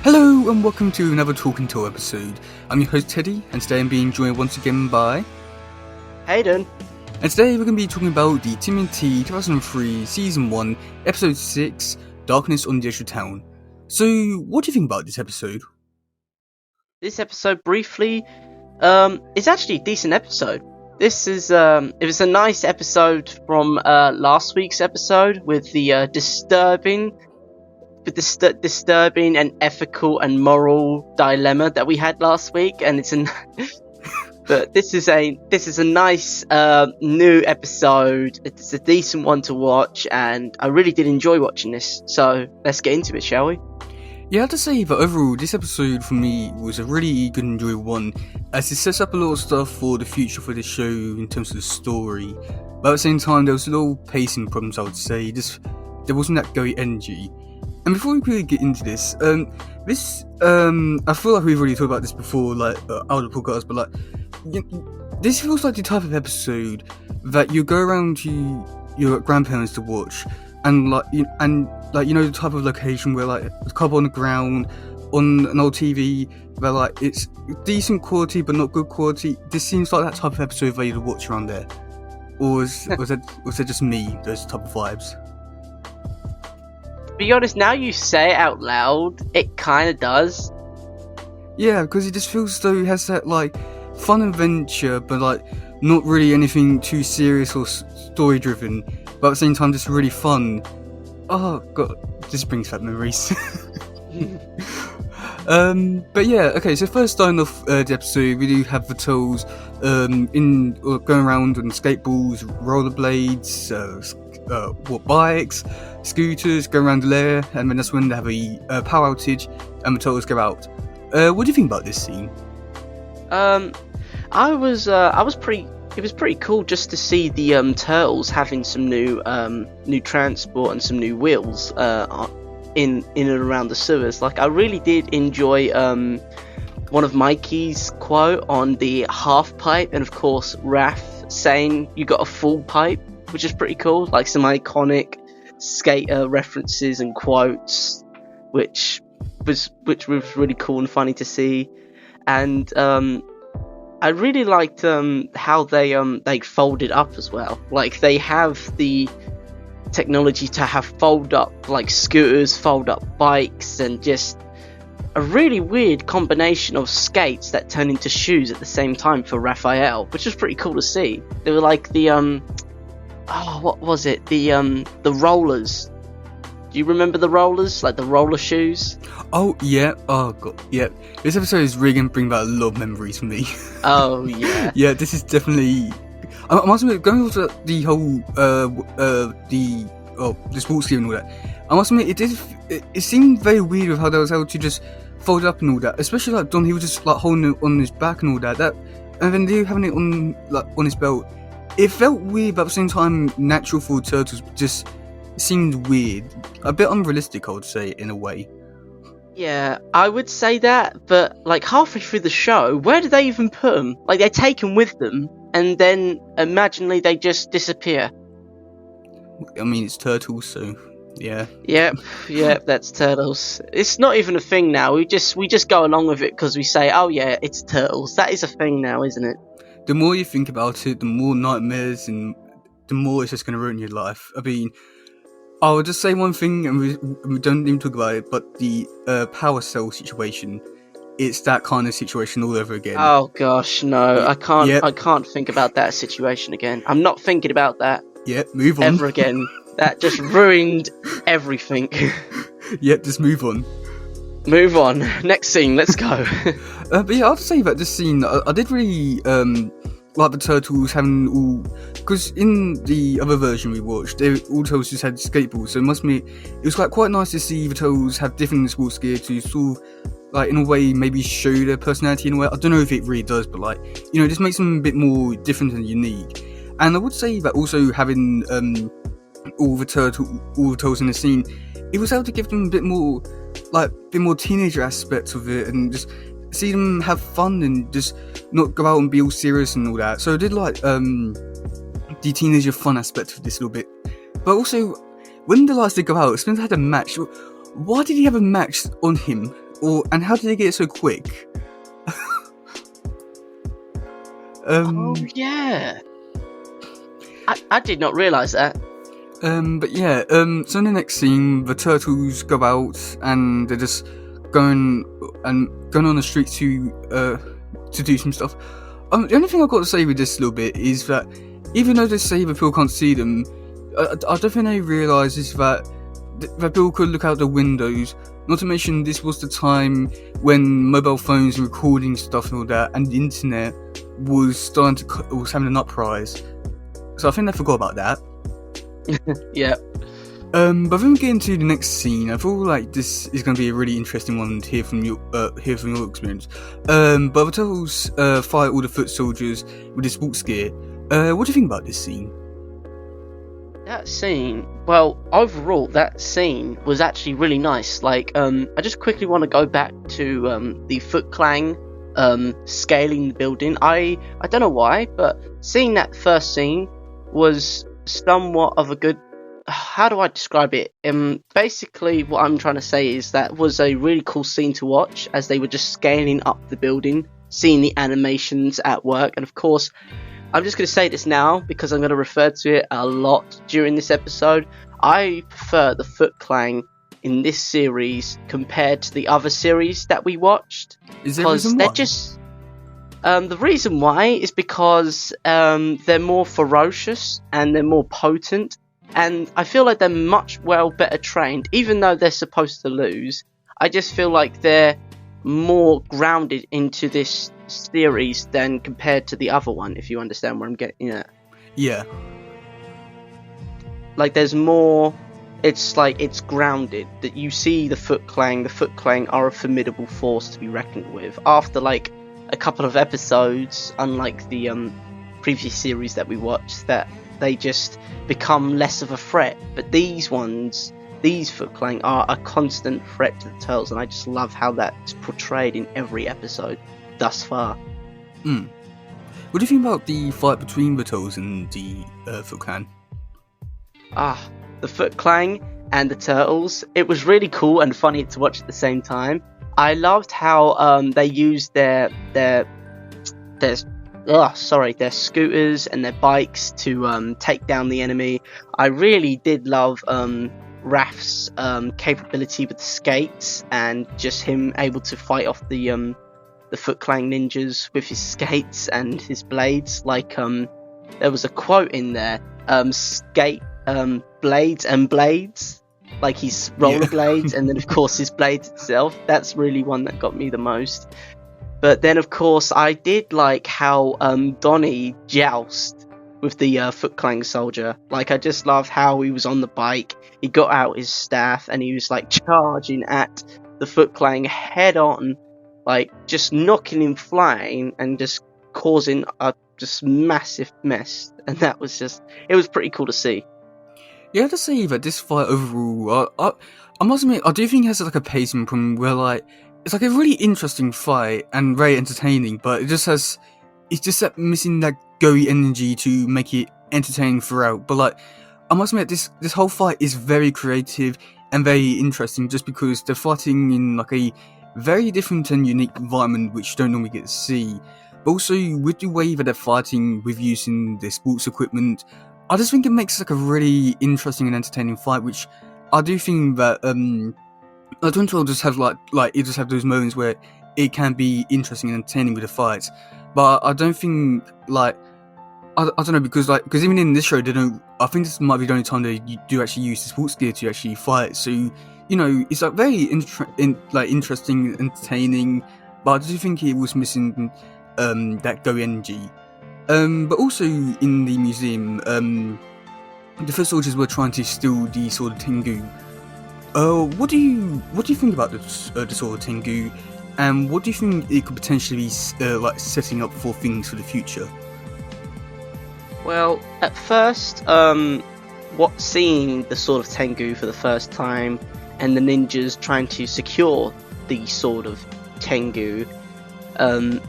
Hello and welcome to another Talking Tour episode. I'm your host Teddy, and today I'm being joined once again by Hayden. And today we're going to be talking about the TMNT 2003 Season 1, Episode 6, Darkness on the Edge of Town. So, what do you think about this episode? This episode, briefly, is actually a decent episode. This is, it was a nice episode from last week's episode with the disturbing and ethical and moral dilemma that we had last week, and but this is a nice new episode. It's a decent one to watch, and I really did enjoy watching this. So let's get into it, shall we? Yeah, I have to say that overall, this episode for me was a really good and enjoyable one, as it sets up a lot of stuff for the future for the show in terms of the story. But at the same time, there was a little pacing problems, I would say. There wasn't that go energy. And before we really get into this, I feel like we've already talked about this before, like out of the podcast, but this feels like the type of episode that you go around to your grandparents to watch, and the type of location where like a couple on the ground on an old TV where like it's decent quality but not good quality. This seems like that type of episode that you'd watch around there, or was that just me? Those type of vibes. To be honest, now you say it out loud, it kind of does. Yeah, because it just feels as though it has that like fun adventure, but like not really anything too serious or story driven. But at the same time, just really fun. Oh god, this brings back memories. But yeah, okay. So first, starting off the episode, we do have the Turtles going around on skateboards, rollerblades, bikes, scooters, going around the lair, and then that's when they have a power outage, and the Turtles go out. What do you think about this scene? It was pretty cool just to see the Turtles having some new transport and some new wheels in and around the sewers. Like, I really did enjoy one of Mikey's quote on the half pipe, and of course Raph saying you got a full pipe, which is pretty cool. Like some iconic skater references and quotes, which was really cool and funny to see. And I really liked how they folded up as well. Like, they have the technology to have fold up like scooters, fold up bikes, and just a really weird combination of skates that turn into shoes at the same time for Raphael, which was pretty cool to see. They were like the what was it? The rollers. Do you remember the rollers? Like the roller shoes? Oh, yeah. Oh, God. Yeah. This episode is really going to bring back a lot of memories for me. Oh, yeah. Yeah, this is definitely... I must admit, going over to the whole... the sports gear and all that, I must admit, it seemed very weird with how they was able to just fold up and all that. Especially, like, Don, he was just, like, holding it on his back and all that. And then they having it on his belt. It felt weird, but at the same time, natural for Turtles, just... seemed weird, a bit unrealistic, I would say, in a way. Yeah, I would say that, but like halfway through the show, where do they even put them? Like, they take them with them, and then imaginally they just disappear. I mean, it's Turtles, so yeah. Yep, that's Turtles. It's not even a thing now. We just go along with it because we say, oh yeah, it's Turtles. That is a thing now, isn't it? The more you think about it, the more nightmares and the more it's just going to ruin your life. I mean, I'll just say one thing, and we don't even talk about it, but the power cell situation, it's that kind of situation all over again. Oh gosh, no, I can't think about that situation again. I'm not thinking about that. Yeah, move on. Ever again. That just ruined everything. Yeah, just move on. Move on. Next scene, let's go. But yeah, I'll say that this scene, I did really like the Turtles having all... Because in the other version we watched, all Turtles just had skateboards, so it must admit, it was like quite nice to see the Turtles have different sports gear to sort of, like, in a way, maybe show their personality in a way. I don't know if it really does, but like, you know, it just makes them a bit more different and unique. And I would say that also having all the Turtles in the scene, it was able to give them a bit more teenager aspects of it, and just see them have fun and just not go out and be all serious and all that. So I did like the teenager fun aspect of this a little bit. But also, when the lights did go out, Splinter had a match. Why did he have a match on him? and how did they get it so quick? Oh yeah, I did not realise that. But yeah, so in the next scene, the turtles go out and they're just going on the street to do some stuff. The only thing I've got to say with this little bit is that even though they say that people can't see them, I don't think they realise is that people could look out the windows. Not to mention, this was the time when mobile phones and recording stuff and all that, and the internet was was having an uprise. So I think they forgot about that. Yeah. But then we get into the next scene. I feel like this is going to be a really interesting one to hear from your experience. But the turtles fight all the foot soldiers with this sports gear. What do you think about this scene? That scene, well, overall, that scene was actually really nice. Like, I just quickly want to go back to the Foot Clan scaling the building. I don't know why, but seeing that first scene was somewhat of a good. How do I describe it? Basically, what I'm trying to say is that was a really cool scene to watch as they were just scaling up the building, seeing the animations at work, and of course, I'm just going to say this now because I'm going to refer to it a lot during this episode. I prefer the Foot Clan in this series compared to the other series that we watched. Is there a reason why? The reason why is because they're more ferocious and they're more potent, and I feel like they're much better trained. Even though they're supposed to lose, I just feel like they're more grounded into this series than compared to the other one, if you understand where I'm getting at. Yeah. Like, there's more. It's like it's grounded. That you see the Foot Clan. The Foot Clan are a formidable force to be reckoned with. After like a couple of episodes, unlike the previous series that we watched, that they just become less of a threat. But these Foot Clan are a constant threat to the Turtles, and I just love how that's portrayed in every episode thus far. What do you think about the fight between the Turtles and the Foot Clan? The Foot Clan and the Turtles. It was really cool and funny to watch at the same time. I loved how they used their scooters and their bikes to take down the enemy. I really did love Raph's capability with the skates and just him able to fight off the Foot Clan ninjas with his skates and his blades. Like there was a quote in there, skate blades and blades, like his rollerblades, and then of course his blades itself. That's really one that got me the most. But then of course I did like how Donnie joust with the Foot Clan soldier. Like, I just loved how he was on the bike, he got out his staff and he was like charging at the Foot Clan head on, like just knocking him flying and just causing a just massive mess. And that was it was pretty cool to see. Yeah, I have to say that this fight overall, I must admit, I do think it has like a pacing problem where like it's like a really interesting fight and very entertaining, but it's just that missing that go-y energy to make it entertaining throughout. But like, I must admit, this whole fight is very creative and very interesting, just because they're fighting in like a very different and unique environment which you don't normally get to see. But also with the way that they're fighting with using their sports equipment, I just think it makes like a really interesting and entertaining fight, which I do think that like Twin Troll just have like it just have those moments where it can be interesting and entertaining with the fights. But I don't think like I don't know, because even in this show they don't. I think this might be the only time they do actually use the sports gear to actually fight. So you know, it's like very interesting, entertaining. But I do think it was missing that go energy. But also in the museum, the foot soldiers were trying to steal the sword of Tengu. What do you think about the sword of Tengu, and what do you think it could potentially be like setting up for things for the future? Well, at first, seeing the sword of Tengu for the first time and the ninjas trying to secure the sword of Tengu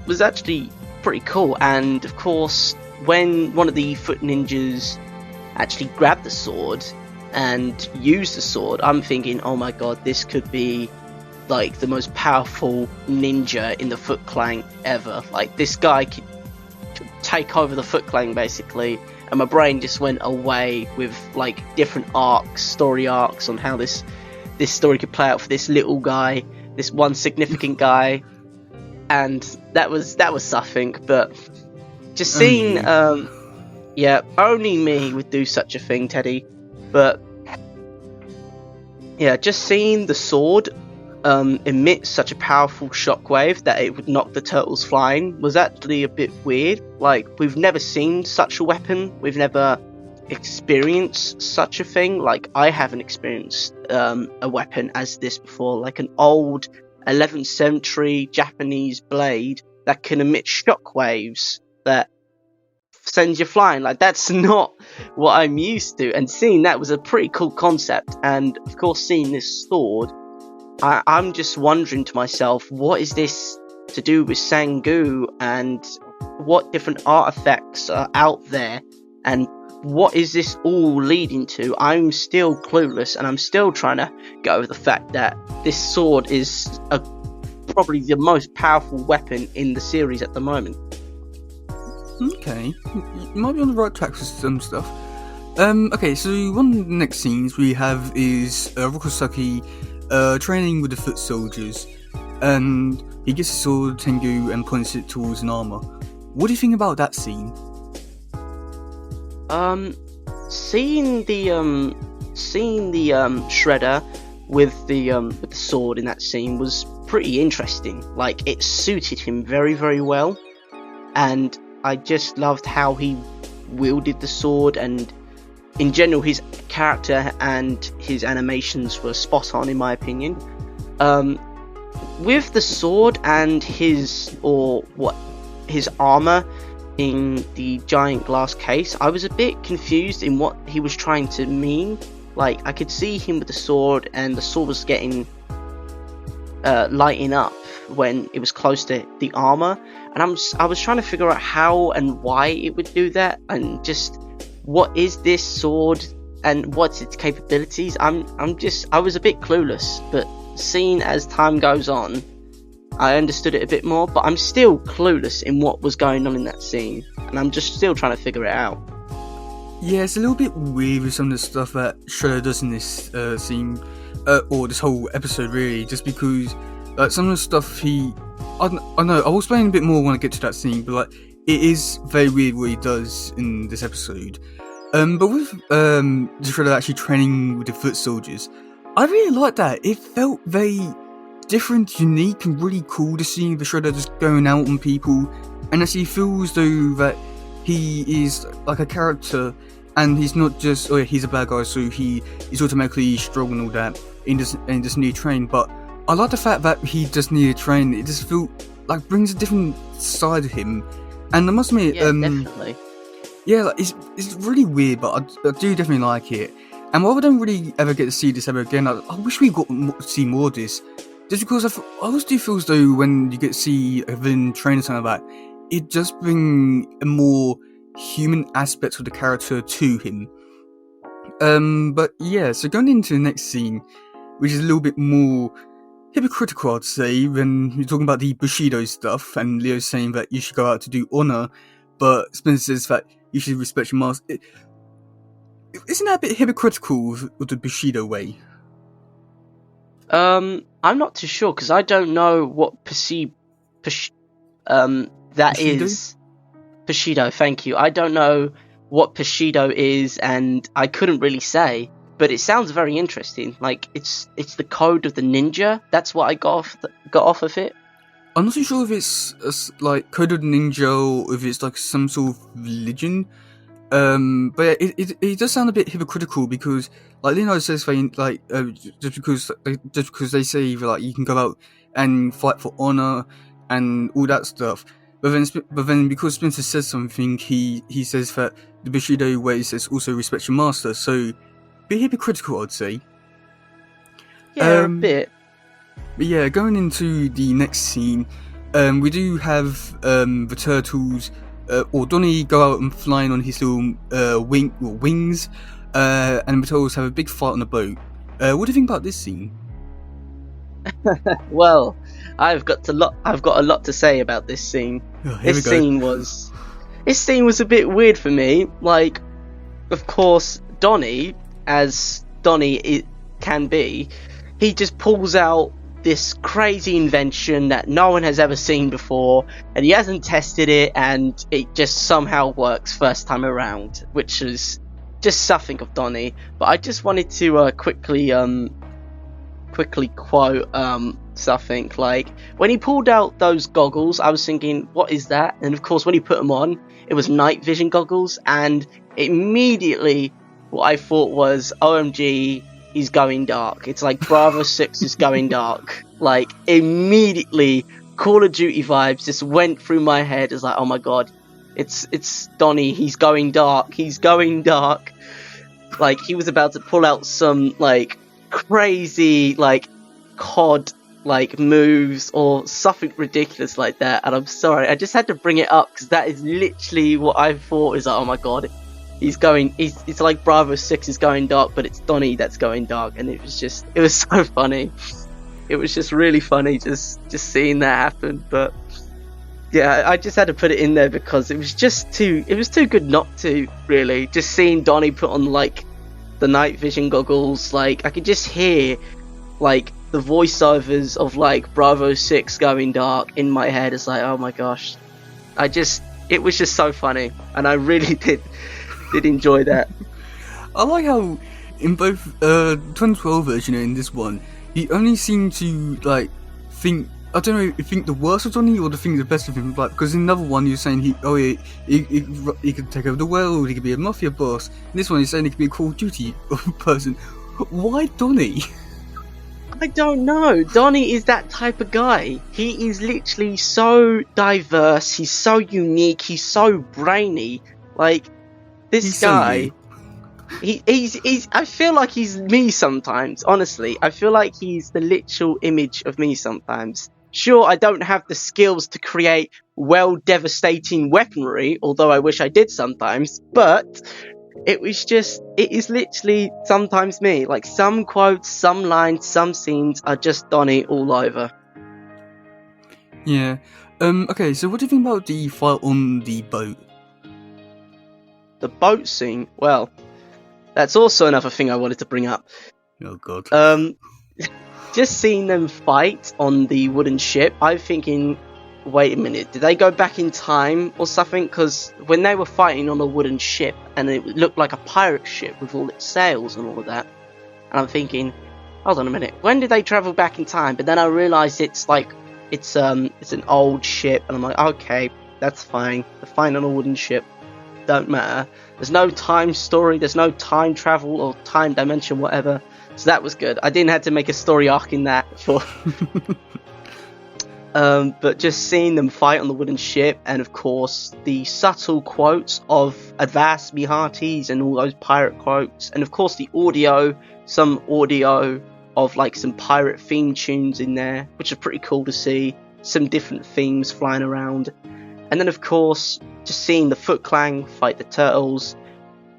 was actually pretty cool. And of course, when one of the foot ninjas actually grabbed the sword and used the sword, I'm thinking, oh my god, this could be like the most powerful ninja in the Foot Clan ever. Like, this guy could take over the Foot Clan basically, and my brain just went away with like different story arcs on how this story could play out for this little guy, this one significant guy, and that was something. But just seeing, only me would do such a thing, Teddy. But yeah, just seeing the sword emit such a powerful shockwave that it would knock the turtles flying was actually a bit weird. Like, we've never seen such a weapon, we've never experienced such a thing. Like, I haven't experienced a weapon as this before, like an old 11th century Japanese blade that can emit shockwaves that sends you flying. Like, that's not what I'm used to, and seeing that was a pretty cool concept. And of course, seeing this sword, I'm just wondering to myself, what is this to do with Sangu, and what different artifacts are out there, and what is this all leading to? I'm still clueless, and I'm still trying to get over the fact that this sword is probably the most powerful weapon in the series at the moment. Okay, you might be on the right track for some stuff. Okay, so one of the next scenes we have is Rokosaki training with the foot soldiers, and he gets a sword, Tengu, and points it towards an armor. What do you think about that scene? Seeing the Shredder with the sword in that scene was pretty interesting. Like, it suited him very, very well, and I just loved how he wielded the sword, and in general his character and his animations were spot on in my opinion. With the sword and his armor in the giant glass case, I was a bit confused in what he was trying to mean. Like, I could see him with the sword, and the sword was getting lighting up when it was close to the armor, and I was trying to figure out how and why it would do that, and just what is this sword and what's its capabilities. I was a bit clueless, but seeing as time goes on, I understood it a bit more, but I'm still clueless in what was going on in that scene, and I'm just still trying to figure it out. Yeah, it's a little bit weird with some of the stuff that Shredder does in this scene, or this whole episode really, just because some of the stuff I know, I will explain a bit more when I get to that scene, but like, it is very weird what he does in this episode. But with the Shredder actually training with the foot soldiers, I really like that. It felt very different, unique, and really cool to see the Shredder just going out on people, and actually feels though that he is like a character, and he's not just, oh yeah, he's a bad guy, so he is automatically strong and all that, and doesn't need to train. But I like the fact that he does need to train. It just feel like brings a different side of him, and I must admit, definitely. Yeah, like, it's really weird, but I do definitely like it. And while we don't really ever get to see this ever again, I wish we got to see more of this. Just because I always do feel as though when you get to see a villain train or something like that, it does bring a more human aspect of the character to him. But yeah, so going into the next scene, which is a little bit more hypocritical, I'd say, when you're talking about the Bushido stuff, and Leo's saying that you should go out to do honor, but Splinter says that you should respect your master. Isn't that a bit hypocritical with the Bushido way? I'm not too sure, because I don't know what that Bushido? is. Bushido, thank you. I don't know what Bushido is, and I couldn't really say, but it sounds very interesting. Like, it's the code of the ninja. That's what I got off of it. I'm not too sure if it's like Code of the Ninja or if it's like some sort of religion. But yeah, it does sound a bit hypocritical, because like Leonardo says, like just because they say like you can go out and fight for honor and all that stuff, but then because Splinter says something, he says that the Bushido way says also respect your master. So a bit hypocritical, I'd say. Yeah, a bit. But yeah, going into the next scene, we do have the turtles, or Donnie, go out and flying on his little wings, and the turtles have a big fight on the boat. What do you think about this scene? Well, I've got a lot to say about this scene. Oh, here we This go. scene was this scene was a bit weird for me. Like, of course, Donnie, as Donnie it can be, he just pulls out this crazy invention that no one has ever seen before, and he hasn't tested it, and it just somehow works first time around, which is just something of Donnie. But I just wanted to quickly quote something. Like, when he pulled out those goggles, I was thinking, what is that? And of course, when he put them on, it was night vision goggles, and immediately what I thought was, OMG, he's going dark. It's like Bravo 6 is going dark. Like, immediately Call of Duty vibes just went through my head. It's like, oh my god, it's Donnie, he's going dark, he's going dark. Like, he was about to pull out some like crazy like COD like moves or something ridiculous like that, and I'm sorry, I just had to bring it up because that is literally what I thought. Is like, oh my god, it's like Bravo 6 is going dark, but it's Donnie that's going dark. And it was so funny. It was just really funny just seeing that happen. But yeah, I just had to put it in there because it was too good not to, really. Just seeing Donnie put on like the night vision goggles, like I could just hear like the voiceovers of like Bravo 6 going dark in my head. It's like, oh my gosh, it was just so funny, and I really did enjoy that. I like how in both 2012 version and in this one, he only seemed to like think, I don't know, think the worst of Donnie or the think the best of him. Like, because in another one you're saying he could take over the world, he could be a mafia boss. In this one he's saying he could be a Call of Duty person. Why Donnie? I don't know. Donnie is that type of guy. He is literally so diverse. He's so unique. He's so brainy. Like, this He's guy. So He's. I feel like he's me sometimes. Honestly, I feel like he's the literal image of me sometimes. Sure, I don't have the skills to create devastating weaponry, although I wish I did sometimes. But it is literally sometimes me. Like, some quotes, some lines, some scenes are just Donnie all over. yeah. Okay, so what do you think about the fight on the boat? The boat scene, well, that's also another thing I wanted to bring up. Oh god. Just seeing them fight on the wooden ship, I'm thinking, wait a minute, did they go back in time or something? Because when they were fighting on a wooden ship, and it looked like a pirate ship with all its sails and all of that, and I'm thinking, hold on a minute, when did they travel back in time? But then I realised it's an old ship, and I'm like, okay, that's fine. They're fighting on a wooden ship, don't matter. There's no time story, there's no time travel or time dimension, whatever. So that was good. I didn't have to make a story arc in that for. But just seeing them fight on the wooden ship, and of course the subtle quotes of Advast me hearties and all those pirate quotes, and of course the audio, some audio of like some pirate theme tunes in there, which is pretty cool to see. Some different themes flying around. And then of course just seeing the Foot Clan fight the turtles.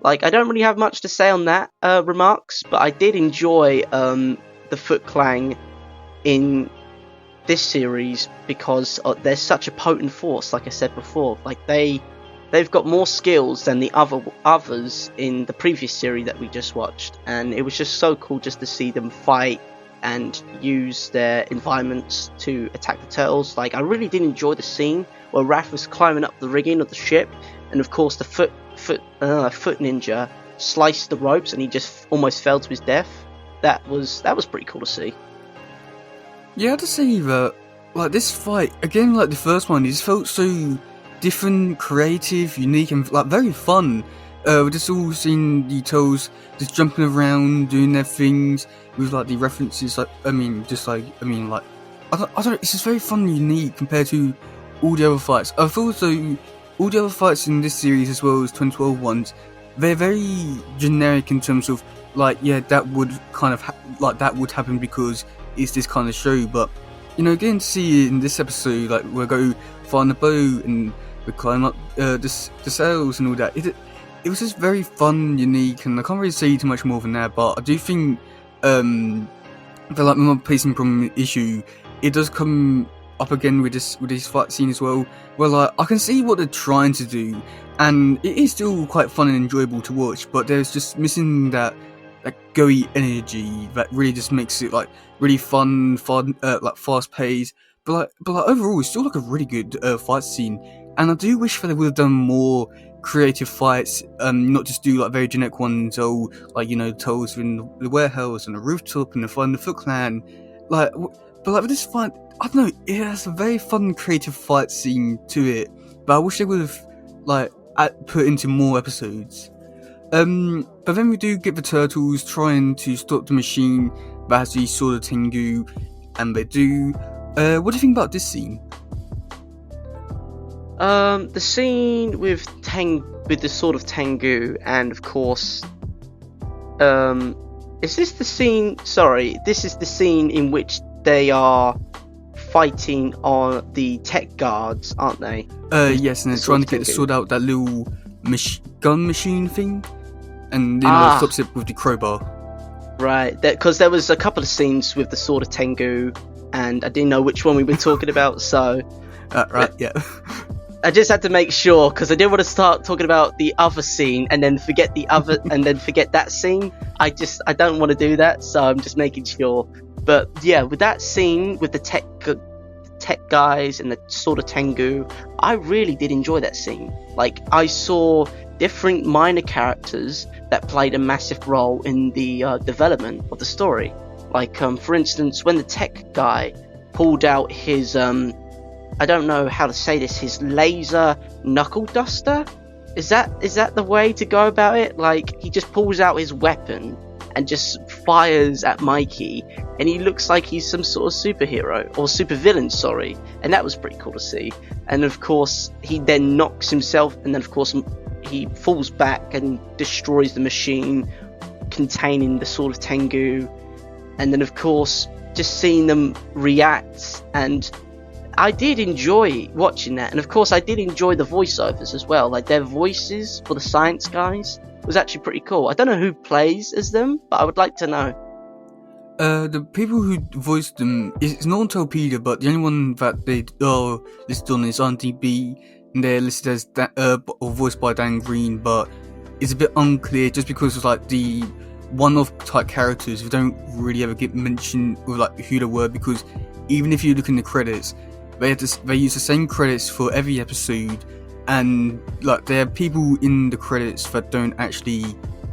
Like, I don't really have much to say on that remarks, but I did enjoy the Foot Clan in this series because they're such a potent force. Like I said before, like they've got more skills than the others in the previous series that we just watched, and it was just so cool just to see them fight and use their environments to attack the turtles. Like, I really did enjoy the scene where Raph was climbing up the rigging of the ship, and of course the foot ninja sliced the ropes and he just almost fell to his death. That was pretty cool to see. Yeah, I have to say that, like, this fight, again, like the first one, it just felt so different, creative, unique, and like very fun. We're just all seeing the toes just jumping around, doing their things with like the references. Like, I don't know, it's just very fun and unique compared to all the other fights. I thought so. All the other fights in this series, as well as 2012 ones, they're very generic in terms of like, yeah, that would kind of that would happen because it's this kind of show. But you know, getting to see in this episode, like we'll go find the boat and we climb up the sails and all that. It was just very fun, unique, and I can't really say too much more than that. But I do think feel like my pacing problem issue, it does come up again with this fight scene as well, where like I can see what they're trying to do, and it is still quite fun and enjoyable to watch, but there's just missing that go-y energy that really just makes it like really fun, like fast paced. But like overall, it's still like a really good fight scene, and I do wish that they would have done more creative fights, not just do like very generic ones, like Toes in the warehouse and the rooftop and the fight in the Foot Clan, but like with this fight, I don't know, it has a very fun creative fight scene to it, but I wish they would have like put into more episodes. But then we do get the turtles trying to stop the machine that has the Sword of Tengu, and they do. What do you think about this scene? The scene with the Sword of Tengu, and of course, is this the scene? Sorry, this is the scene in which they are fighting on the tech guards, aren't they? Yes, and they're trying to get the sword out that little gun machine thing, and it stops it with the crowbar. Right, because there was a couple of scenes with the Sword of Tengu, and I didn't know which one we were talking about, so... right, yeah. I just had to make sure, because I didn't want to start talking about the other scene, and then forget the other, and then forget that scene. I don't want to do that, so I'm just making sure. But yeah, with that scene, with the tech guys and the Sword of Tengu, I really did enjoy that scene. Like, I saw different minor characters that played a massive role in the development of the story. Like, for instance, when the tech guy pulled out his, I don't know how to say this, his laser knuckle duster? Is that the way to go about it? Like, he just pulls out his weapon and just fires at Mikey, and he looks like he's some sort of superhero, or supervillain, sorry, and that was pretty cool to see. And of course, he then knocks himself, and then of course he falls back and destroys the machine containing the Sword of Tengu, and then of course, just seeing them react, and I did enjoy watching that, and of course I did enjoy the voiceovers as well, like their voices for the science guys was actually pretty cool. I don't know who plays as them, but I would like to know. The people who voiced them, it's not on Torpedo, but the only one that they listed on is IMDb, and they're listed as or voiced by Dan Green, but it's a bit unclear just because of like the one-off type characters who don't really ever get mentioned with like who they were, because even if you look in the credits, they use the same credits for every episode, and like there are people in the credits that don't actually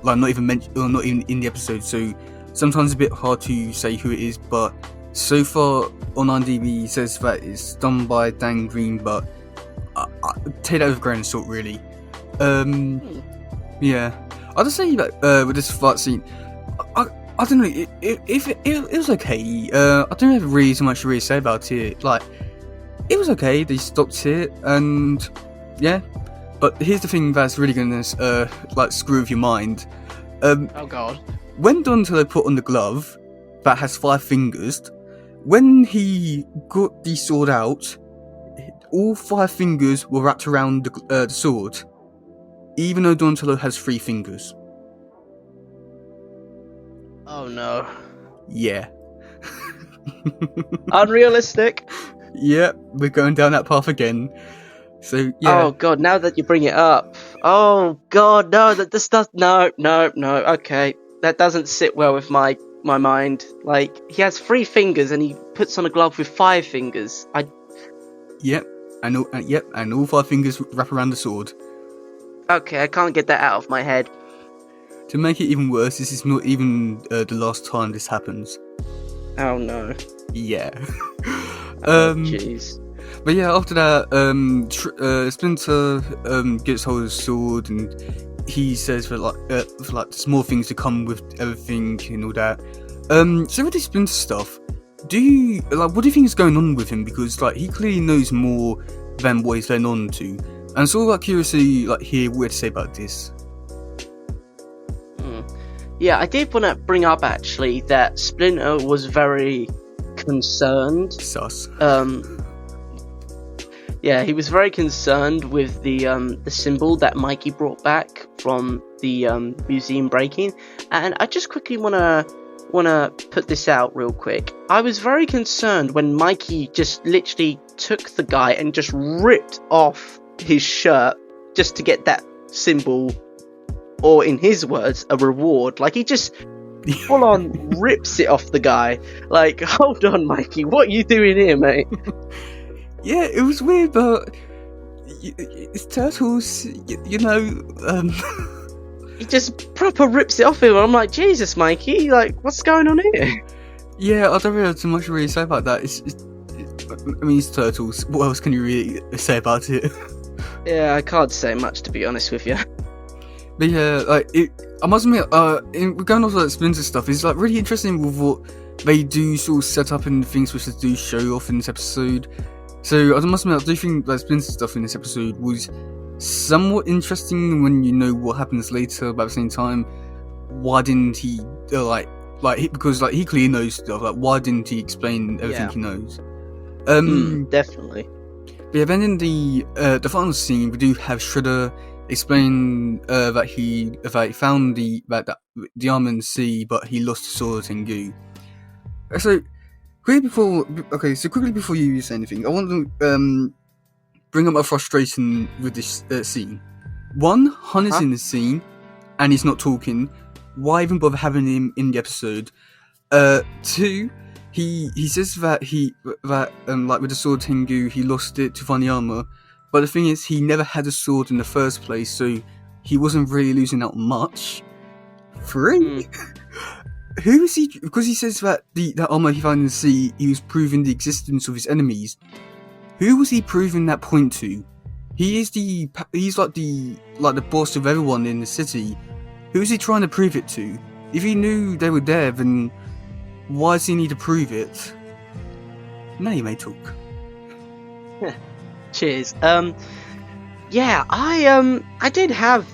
like not even mention or not even in the episode, so sometimes it's a bit hard to say who it is. But so far on IMDb it says that it's done by Dan Green, but I take that with a grain of salt, really. Yeah, I'll just say that with this fight scene, I don't know, it was okay. I don't have really so much to really say about it. Like, it was okay. They stopped it, and yeah. But here's the thing that's really gonna like screw with your mind. Oh god. When Donatello put on the glove that has 5 fingers, when he got the sword out, all 5 fingers were wrapped around the sword, even though Donatello has 3 fingers. Oh no. Yeah. Unrealistic. Yeah, we're going down that path again. So yeah. Oh god, now that you bring it up. Oh god, no, no, okay. That doesn't sit well with my mind. Like, he has 3 fingers and he puts on a glove with 5 fingers. Yep, and all 5 fingers wrap around the sword. Okay, I can't get that out of my head. To make it even worse, this is not even the last time this happens. Oh no. Yeah. Jeez. But yeah, after that, Splinter gets hold of the sword, and he says for like small things to come with everything and all that. So with this Splinter stuff, what do you think is going on with him? Because like he clearly knows more than what he's letting on to, and it's all like curious to like hear what to say about this. Yeah, I did want to bring up actually that Splinter was very concerned. Sus. Yeah, he was very concerned with the symbol that Mikey brought back from the museum break-in, and I just quickly want to want to put this out real quick. I was very concerned when Mikey just literally took the guy and just ripped off his shirt just to get that symbol, or in his words, a reward. Like, he just full on rips it off the guy. Like, hold on, Mikey, what are you doing here, mate? Yeah, it was weird, but it's Turtles, you know. He just proper rips it off him. I'm like, Jesus, Mikey, like, what's going on here? Yeah, I don't really have too much to really say about that. I mean, it's Turtles. What else can you really say about it? Yeah, I can't say much, to be honest with you. But yeah, like, I must admit, in going off like Splinter stuff, it's like really interesting with what they do sort of set up and things which they do show off in this episode. So I must admit, I do think like Splinter stuff in this episode was somewhat interesting when you know what happens later, but at the same time, why didn't he because he clearly knows stuff, like why didn't he explain everything he knows? Definitely. But yeah, then in the final scene, we do have Shredder explain that he found the armor in the sea, but he lost the sword of Tengu. So quickly before you say anything, I want to bring up my frustration with this scene. One, Han is in the scene, and he's not talking. Why even bother having him in the episode? Two, he says that like with the sword Tengu, he lost it to find the armor. But the thing is, he never had a sword in the first place, so he wasn't really losing out much. Three, who is he? Because he says that that armor he found in the sea, he was proving the existence of his enemies. Who was he proving that point to? He's like the boss of everyone in the city. Who is he trying to prove it to? If he knew they were there, then why does he need to prove it? Now you may talk. Cheers. Yeah, I did have,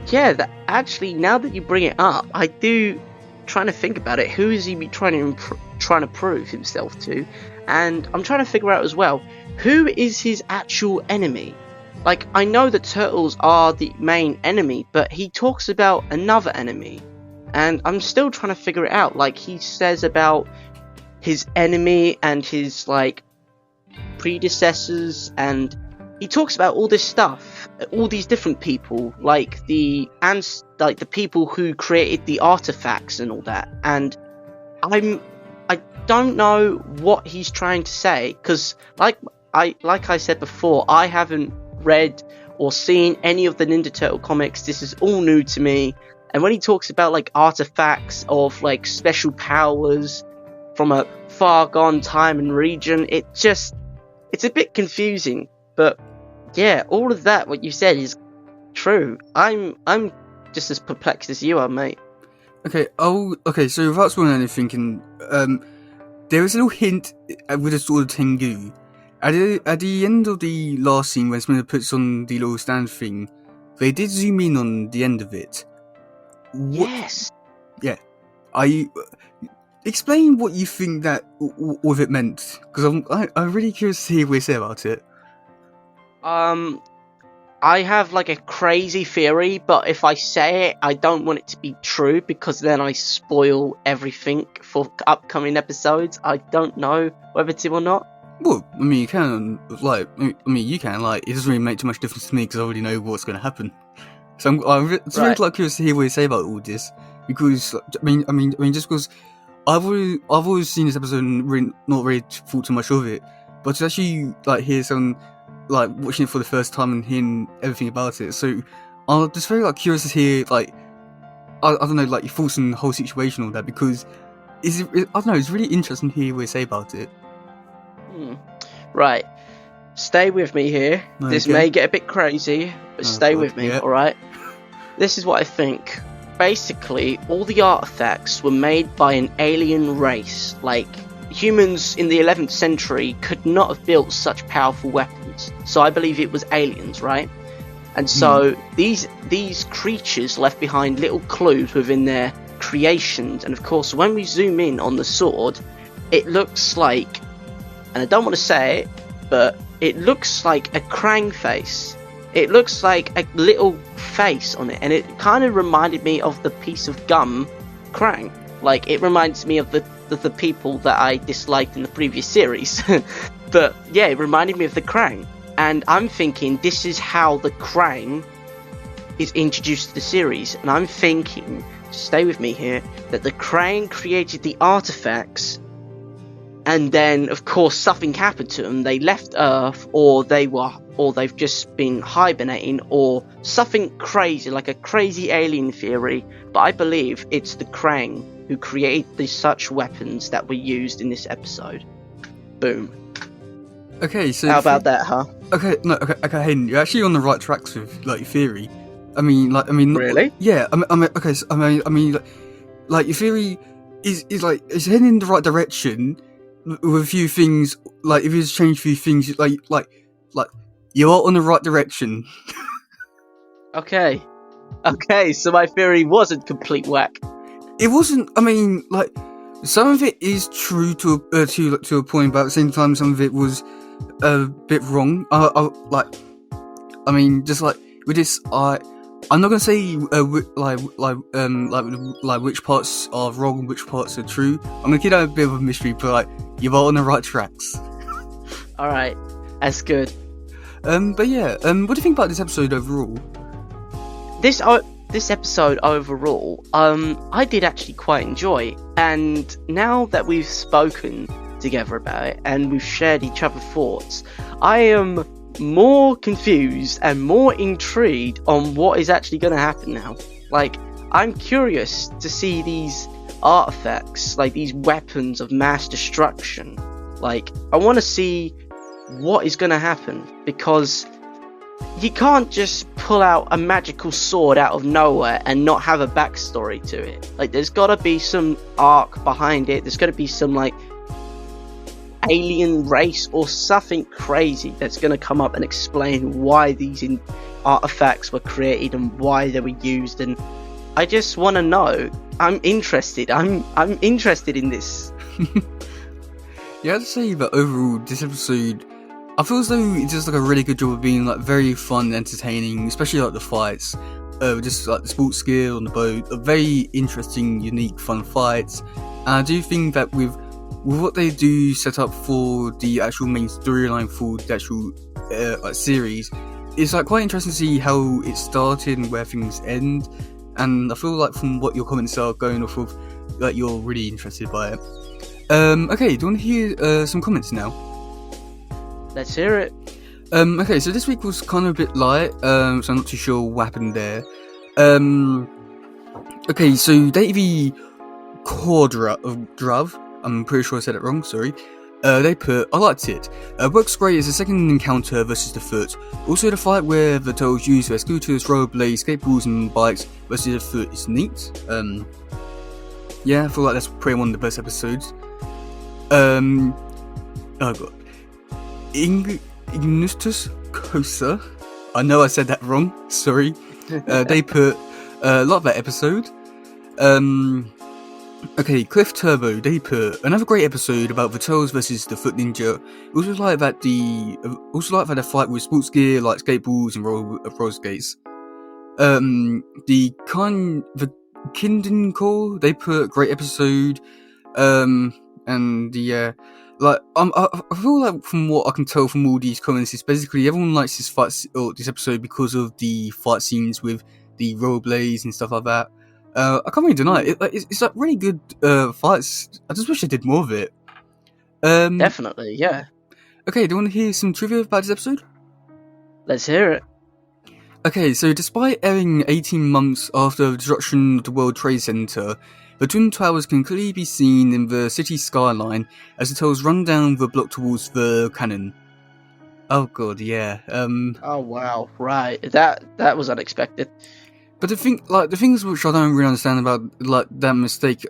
that actually, now that you bring it up, I do, trying to think about it, who is he trying to prove himself to? And I'm trying to figure out as well, who is his actual enemy? Like, I know that Turtles are the main enemy, but he talks about another enemy, and I'm still trying to figure it out. Like, he says about his enemy and his, like, predecessors, and he talks about all this stuff, all these different people, like the people who created the artifacts and all that, and I don't know what he's trying to say, because like I said before, I haven't read or seen any of the Ninja Turtle comics. This is all new to me, and when he talks about like artifacts of like special powers from a far gone time and region, it's a bit confusing. But yeah, all of that, what you said, is true. I'm just as perplexed as you are, mate. Okay, so without spoiling anything, there is a little hint with the sword of Tengu. At the end of the last scene, when Splinter puts on the little stand thing, they did zoom in on the end of it. Yes. Yeah. Explain what you think that what it meant, because I'm really curious to hear what you say about it. I have like a crazy theory, but if I say it, I don't want it to be true, because then I spoil everything for upcoming episodes. I don't know whether to or not. Well, I mean, you can, it doesn't really make too much difference to me, because I already know what's going to happen. So I'm really curious to hear what you say about all this, because, I mean, just because I've always seen this episode and really, not really thought too much of it, but to actually, like, hear someone, like, watching it for the first time and hearing everything about it, so I'm just very, like, curious to hear, like, I don't know, like, your thoughts on the whole situation or that, because I don't know, it's really interesting to hear what you say about it. Right, stay with me here. Okay. This may get a bit crazy, but stay with me, alright? This is what I think. Basically, all the artifacts were made by an alien race. Like, humans in the 11th century could not have built such powerful weapons. So I believe it was aliens, right? And so these creatures left behind little clues within their creations. And of course, when we zoom in on the sword, it looks like, and I don't want to say it, but it looks like a Krang face. It looks like a little face on it, and it kind of reminded me of the piece of gum Krang. Like, it reminds me of the people that I disliked in the previous series. But yeah, it reminded me of the Krang. And I'm thinking this is how the Krang is introduced to the series. And I'm thinking, stay with me here, that the Krang created the artifacts, and then of course something happened to them. They left Earth, or they've just been hibernating, or something crazy, like a crazy alien theory. But I believe it's the Krang who created the such weapons that were used in this episode. Boom. Okay, so how about that, huh? Okay, Hayden, you're actually on the right tracks with like your theory. Really? Yeah. Like your theory is heading in the right direction with a few things. Like if you just change a few things, like you are on the right direction. Okay, so my theory wasn't complete whack. It wasn't. I mean, like some of it is true to a point, but at the same time, some of it was a bit wrong. Just like with this, I'm not gonna say which parts are wrong and which parts are true. I'm gonna keep that a bit of a mystery, but like you are on the right tracks. All right, that's good. But yeah, what do you think about this episode overall? This episode overall, I did actually quite enjoy. And now that we've spoken together about it and we've shared each other's thoughts, I am more confused and more intrigued on what is actually going to happen now. Like, I'm curious to see these artifacts, like these weapons of mass destruction. Like, I want to see what is going to happen, because you can't just pull out a magical sword out of nowhere and not have a backstory to it. Like, there's got to be some arc behind it. There's got to be some like alien race or something crazy that's going to come up and explain why these artifacts were created and why they were used. And I just want to know. I'm interested. I'm interested in this. Yeah, I'd say that overall this episode, I feel as though it does like a really good job of being like very fun and entertaining, especially like the fights, just like the sports gear on the boat, very interesting, unique, fun fights. And I do think that with what they do set up for the actual main storyline for the actual series, it's like quite interesting to see how it started and where things end. And I feel like from what your comments are going off of, like you're really interested by it. Okay, do you want to hear some comments now? Let's hear it. Okay, so this week was kind of a bit light, so I'm not too sure what happened there. Okay, so Davey Drav, I'm pretty sure I said it wrong, sorry. They put, I liked it. Works great as a second encounter versus the foot. Also the fight where the turtles use their scooters, rollerblades, skateboards and bikes versus the foot is neat. Yeah, I feel like that's probably one of the best episodes. Oh god. Ignustus Kosa, I know I said that wrong, sorry. They put, love that episode. Okay, Cliff Turbo, they put another great episode about the Turtles versus the Foot Ninja. Also like that they fight with sports gear like skateboards and roller skates. The Kinden Call, they put great episode. And the I feel like from what I can tell from all these comments, is basically everyone likes this episode because of the fight scenes with the rollerblades and stuff like that. I can't really deny it. It's like really good fights. I just wish I did more of it. Definitely, yeah. Okay, do you want to hear some trivia about this episode? Let's hear it. Okay, so despite airing 18 months after the destruction of the World Trade Center, the Twin Towers can clearly be seen in the city skyline as the Turtles run down the block towards the cannon. Oh god, yeah. Oh wow, right. That was unexpected. But the things which I don't really understand about like that mistake,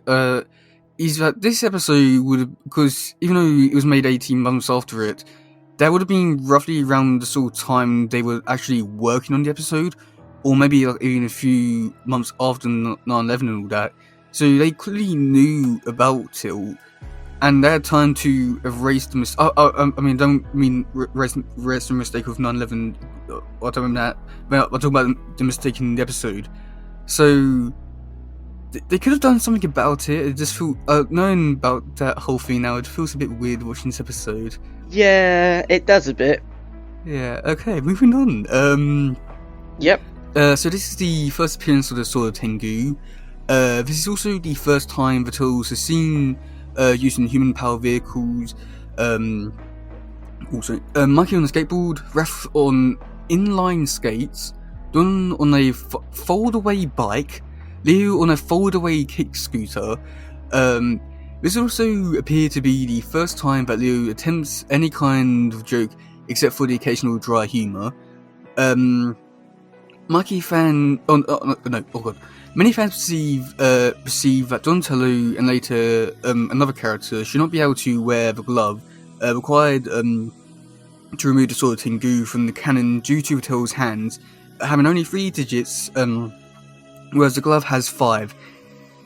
is that this episode because even though it was made 18 months after it, that would have been roughly around the sort of time they were actually working on the episode, or maybe like even a few months after 9/11 and all that. So they clearly knew about it all, and they had time to erase the mistake. Don't mean erase the mistake of 9/11. I don't mean that. But I'm talking about the mistake in the episode. So they could have done something about it. It just feel knowing about that whole thing now, it feels a bit weird watching this episode. Yeah, it does a bit. Yeah. Okay, moving on. Yep. So this is the first appearance of the Sword of Tengu. This is also the first time the Turtles are seen using human-powered vehicles. Also, Mikey on a skateboard, Raph on inline skates, Don on a fold-away bike, Leo on a fold-away kick scooter. This also appeared to be the first time that Leo attempts any kind of joke except for the occasional dry humour. Many fans perceive that Donatello and later another character should not be able to wear the glove required to remove the Sword of Tengu from the cannon due to the Turtle's hands having only 3 digits, whereas the glove has 5.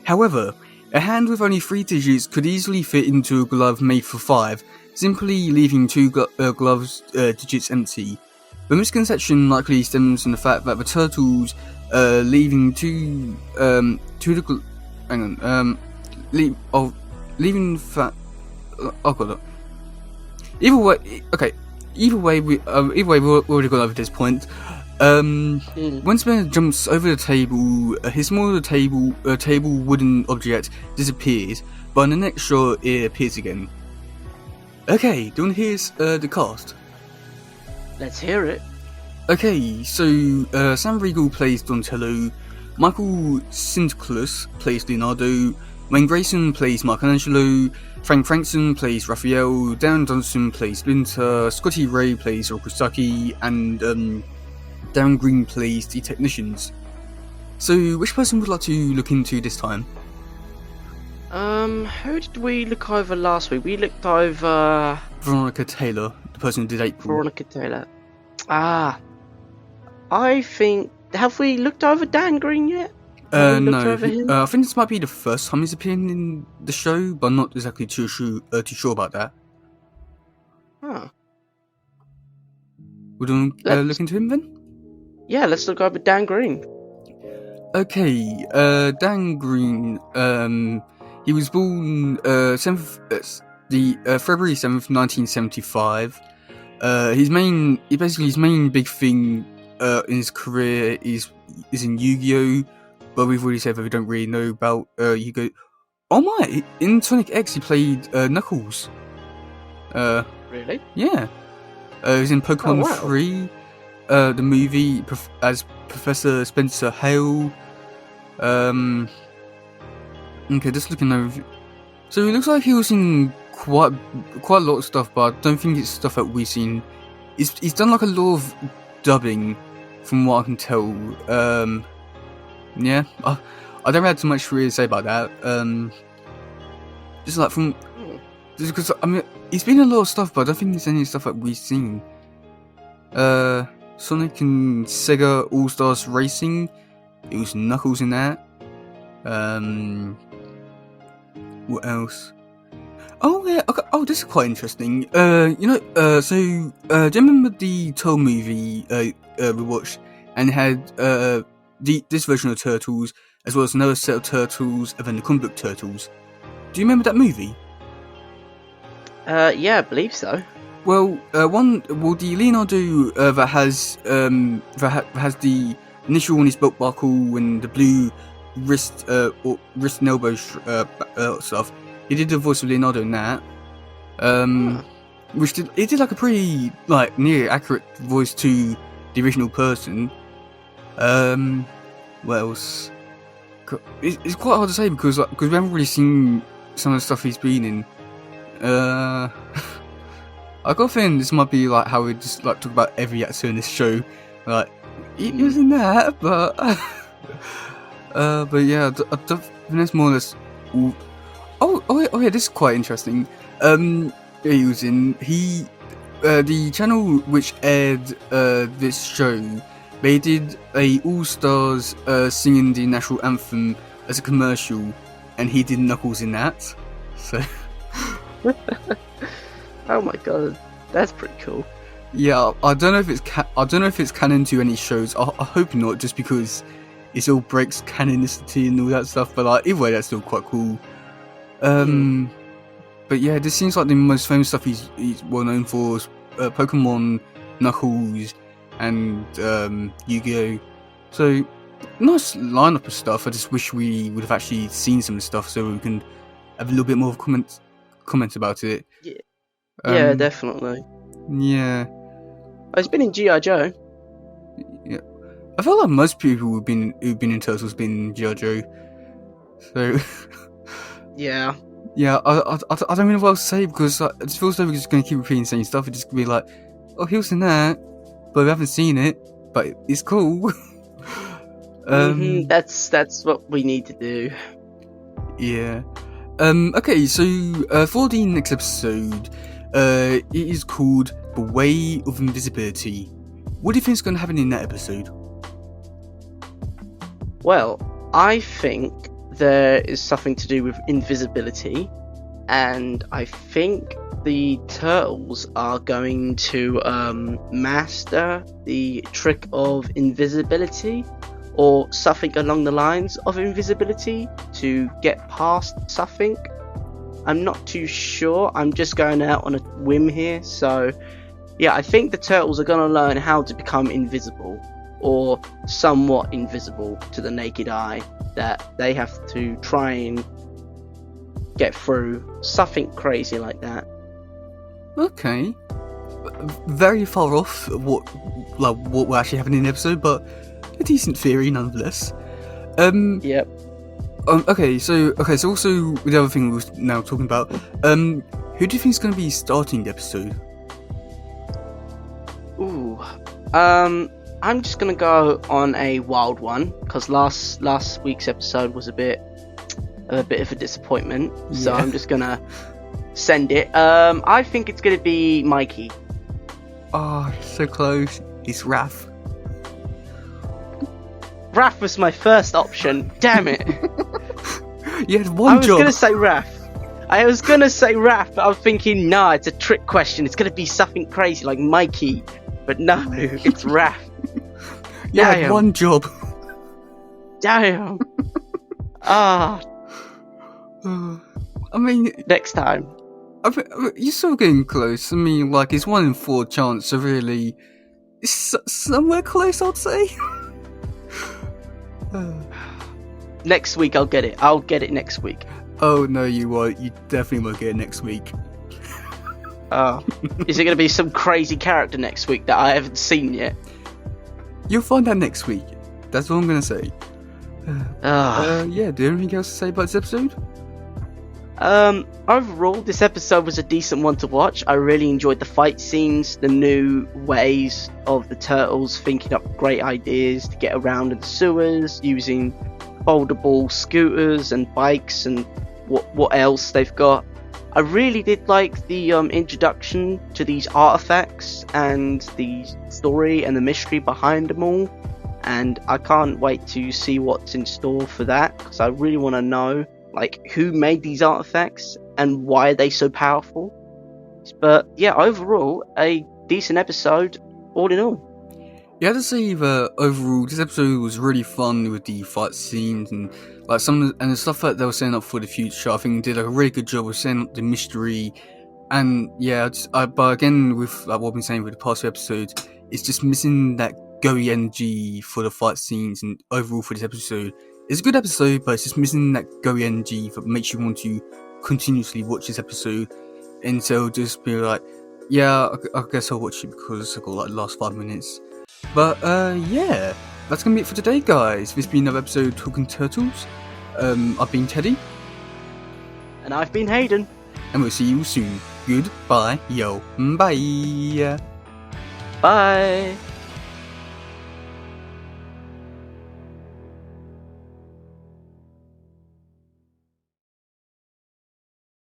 However, a hand with only 3 digits could easily fit into a glove made for 5, simply leaving 2 gloves digits empty. The misconception likely stems from the fact that the Turtles leaving Either way, we've already got over this point. When Splinter jumps over the table, his smaller table wooden object disappears, but in the next shot it appears again. Okay, do you want to hear the cast? Let's hear it. Okay, so Sam Riegel plays Donatello, Michael Sinterklaas plays Leonardo, Wayne Grayson plays Michelangelo, Frank Frankson plays Raphael, Darren Johnson plays Splinter, Scotty Ray plays Rokusaki, and Darren Green plays the technicians. So, which person would like to look into this time? Who did we look over last week? We looked over Veronica Taylor, the person who did April. Veronica Taylor. I think, have we looked over Dan Green yet? No. I think this might be the first time he's appearing in the show, but I'm not exactly too sure about that. Huh. Would you look into him then? Yeah, let's look over Dan Green. Okay, Dan Green. He was born February 7th, 1975. His main big thing in his career is in Yu-Gi-Oh! But we've already said that we don't really know about Yu-Gi-Oh! Oh my! In Sonic X, he played Knuckles. Really? Yeah. He was in Pokemon 3, the movie as Professor Spencer Hale. Okay, just looking over. So it looks like he was in quite a lot of stuff, but I don't think it's stuff that we've seen. He's done like a lot of dubbing, from what I can tell. Yeah, I don't have too much really to say about that. Just because I mean, he's been in a lot of stuff, but I don't think there's any stuff that we've seen. Sonic and Sega All Stars Racing. It was Knuckles in that. What else? Oh yeah. Okay. Oh, this is quite interesting. So do you remember the Turtle movie we watched, and it had this version of Turtles as well as another set of Turtles, and then the comic book Turtles. Do you remember that movie? Yeah, I believe so. Well, the Leonardo that has the initial on his belt buckle and the blue wrist and elbow stuff. He did the voice of Leonardo in that. Which did like a pretty like near accurate voice to the original person. What else? It's quite hard to say because we haven't really seen some of the stuff he's been in. I got a feeling this might be like how we just like talk about every actor in this show. Like he was in that, but yeah, I think that's more or less. Oh yeah, this is quite interesting. He was in the channel which aired this show. They did a All Stars singing the national anthem as a commercial, and he did Knuckles in that. So. Oh my god, that's pretty cool. Yeah, I don't know if it's canon to any shows. I hope not, just because it still breaks canonicity and all that stuff, but like either way, that's still quite cool. But yeah, this seems like the most famous stuff he's well known for is Pokemon, Knuckles, and Yu-Gi-Oh! So nice lineup of stuff. I just wish we would have actually seen some stuff so we can have a little bit more of comments about it. Yeah, definitely. Yeah. It's been in G.I. Joe. Yeah. I feel like most people who've been in Turtles have been in G.I. Joe. So Yeah. Yeah, I don't really know what else to say, because it just feels like we're just going to keep repeating the same stuff. It's just going to be like, oh, he was in that, but we haven't seen it, but it's cool. That's what we need to do. Yeah. Okay, so for the next episode, it is called The Way of Invisibility. What do you think is going to happen in that episode? Well, I think there is something to do with invisibility, and I think the turtles are going to master the trick of invisibility, or something along the lines of invisibility, to get past something. I'm not too sure, I'm just going out on a whim here, so yeah, I think the turtles are going to learn how to become invisible, or somewhat invisible to the naked eye, that they have to try and get through something crazy like that. Okay. Very far off what will actually happen in the episode, but a decent theory nonetheless. Yep. Okay, so also the other thing we were now talking about, who do you think is going to be starting the episode? Ooh. I'm just gonna go on a wild one, because last week's episode was a bit of a disappointment. Yeah. So I'm just gonna send it. I think it's gonna be Mikey. Oh, so close. It's Raph. Raph was my first option. Damn it. You had one job. I was gonna say Raph, but I was thinking, nah, it's a trick question. It's gonna be something crazy like Mikey. But no, it's Raph. You had one job. Damn. I mean, next time. You're still getting close. I mean, like, it's 1 in 4 chance, so really, it's somewhere close, I'd say. Next week I'll get it. I'll get it next week. Oh, no, you won't. You definitely won't get it next week. Is it going to be some crazy character next week that I haven't seen yet? You'll find out next week. That's what I'm going to say. Yeah, do you have anything else to say about this episode? Overall, this episode was a decent one to watch. I really enjoyed the fight scenes, the new ways of the turtles thinking up great ideas to get around in the sewers, using foldable scooters and bikes and what else they've got. I really did like the introduction to these artifacts and the story and the mystery behind them all, and I can't wait to see what's in store for that, because I really want to know, like, who made these artifacts and why are they so powerful. But yeah, overall, a decent episode all in all. Yeah, I'd say that overall this episode was really fun with the fight scenes and like the stuff that they were setting up for the future. I think they did a really good job of setting up the mystery, and yeah, but again, with like what I've been saying with the past few episodes, it's just missing that go-y energy for the fight scenes, and overall for this episode, it's a good episode, but it's just missing that go-y energy that makes you want to continuously watch this episode, and so just be like, yeah, I guess I'll watch it because I got like the last 5 minutes. But yeah, that's gonna be it for today, guys. This has been another episode of Talking Turtles. I've been Teddy. And I've been Hayden. And we'll see you soon. Goodbye, yo. Bye. Bye.